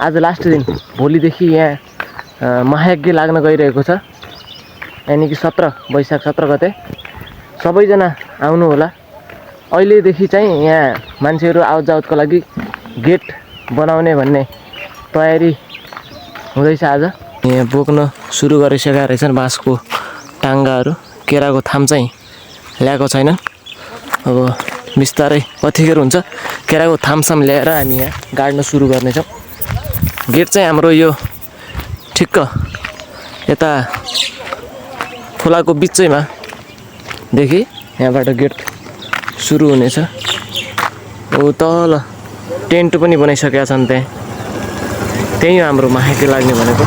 आज लास्ट दिन भोलिदेखि यहाँ महायज्ञ लाग्न गइरहेको छ। यानि कि 17 वैशाख 17 गते सबैजना आउनु होला। अहिलेदेखि चाहिँ यहाँ मान्छेहरू आवत जावतको लागि गेट बनाउने भन्ने तयारी हुँदैछ। आज यहाँ बोक्न सुरु गरिसकेका रहेछन् बाँसको टाङ्गाहरू। केराको थाम चाहिँ ल्याएको छैनन्। अब बिस्तारै कतिखेर हुन्छ केराको थामसाम ल्याएर हामी यहाँ गाड्न सुरु गर्नेछौँ। गेट चाहिँ हाम्रो यो ठिक्क यता खोलाको बिचैमा देखि यहाँबाट गेट सुरु हुनेछ। ओ तल टेन्ट पनि बनाइसकेका छन् त्यही हो हाम्रो महायज्ञ लाग्ने भनेको।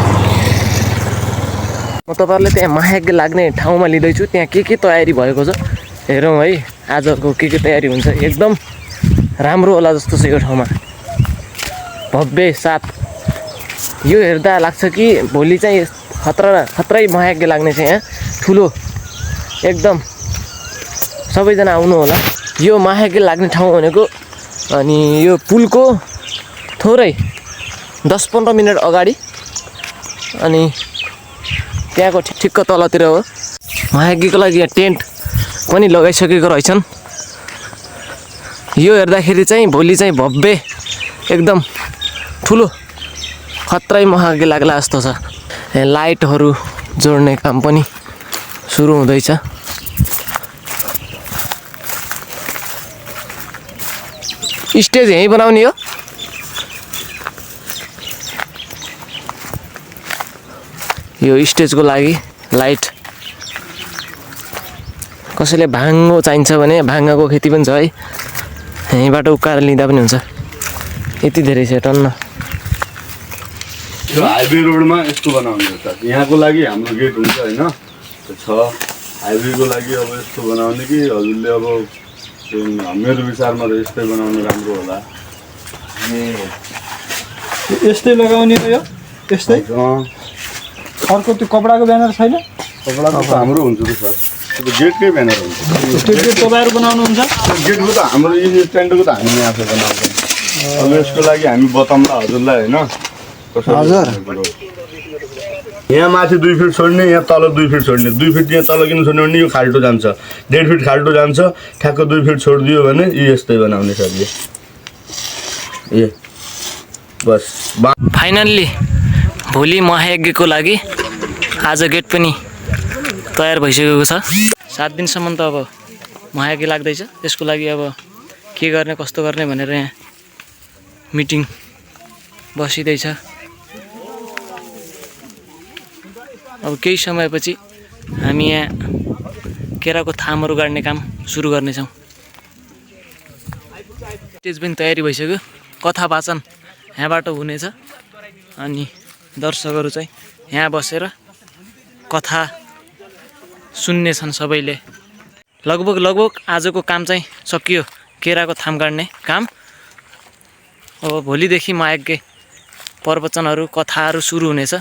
म तपाईहरुले त्यहाँ महायज्ञ लाग्ने ठाउँमा लिँदैछु। त्यहाँ के तयारी भएको छ हेरौँ है। आजको के तयारी हुन्छ एकदम राम्रो होला जस्तो छ यो ठाउँमा। भव्य साथ यो हेर्दा लाग्छ कि भोलि चाहिँ खतरै महायज्ञ लाग्ने छ यहाँ ठुलो एकदम। सबैजना आउनु होला। यो महायज्ञ लाग्ने ठाउँ भनेको अनि यो पुलको थोरै 10-15 मिनट अगाडि अनि त्यहाँको ठिक्क तलतिर हो। महायज्ञको लागि यहाँ टेन्ट पनि लगाइसकेको रहेछन्। यो हेर्दाखेरि चाहिँ भोलि चाहिँ भव्य एकदम ठुलो खतरै महायज्ञ लाग्ला जस्तो छ। लाइटहरू जोड्ने काम पनि सुरु हुँदैछ। स्टेज यहीँ बनाउने हो। यो स्टेजको लागि लाइट कसैले भाङ्गो चाहिन्छ भने भाङ्गाको खेती पनि छ है। यहीँबाट उकाएर लिँदा पनि हुन्छ। यति धेरै छ टन्न। यो हाइवे रोडमा यस्तो बनाउने हो त। यहाँको लागि हाम्रो गेट हुन्छ हैन छ। हाइवेको लागि अब यस्तो बनाउने कि हजुरले अब मेरो विचारमा त यस्तै बनाउनु राम्रो होला। यस्तै लगाउने हो यो यस्तै। अर्को त्यो कपडाको ब्यानर छैन? कपडाको त हाम्रो हुन्छ नि सर। त्यो गेटकै ब्यानर हुन्छ। त्यो गेट तपाईहरु बनाउनुहुन्छ? गेटको त हाम्रो यो स्ट्यान्डको त हामी आफै बनाउँछौँ। अब यसको लागि हामी बताउँला हजुरलाई हैन। हजुर यहाँ माथि 2 फिट छोड्ने, यहाँ तल 2 फिट छोड्ने। 2 फिट यहाँ तल किन छोड्ने भने यो खाल्टो जान्छ। 1.5 फिट खाल्टो जान्छ। ठ्याक्क 2 फिट छोडिदियो भने यस्तै बनाउने सर। ए बस फाइनल्ली भोलि महायज्ञको लागि आज गेट पनि तयार भइसकेको छ। 7 दिनसम्म त अब महायज्ञ लाग्दैछ। त्यसको लागि अब के गर्ने कस्तो गर्ने भनेर यहाँ मिटिङ बसिँदैछ। अब केही समयपछि हामी यहाँ केराको थामहरू गाड्ने काम सुरु गर्नेछौँ। स्टेज पनि तयारी भइसक्यो। कथा वाचन यहाँबाट हुनेछ अनि दर्शकहरू चाहिँ यहाँ बसेर कथा सुन्नेछन् सबैले। लगभग आजको काम चाहिँ सकियो। केराको थाम गाड्ने काम। अब भोलिदेखि महायज्ञ प्रवचनहरू कथाहरू सुरु हुनेछ।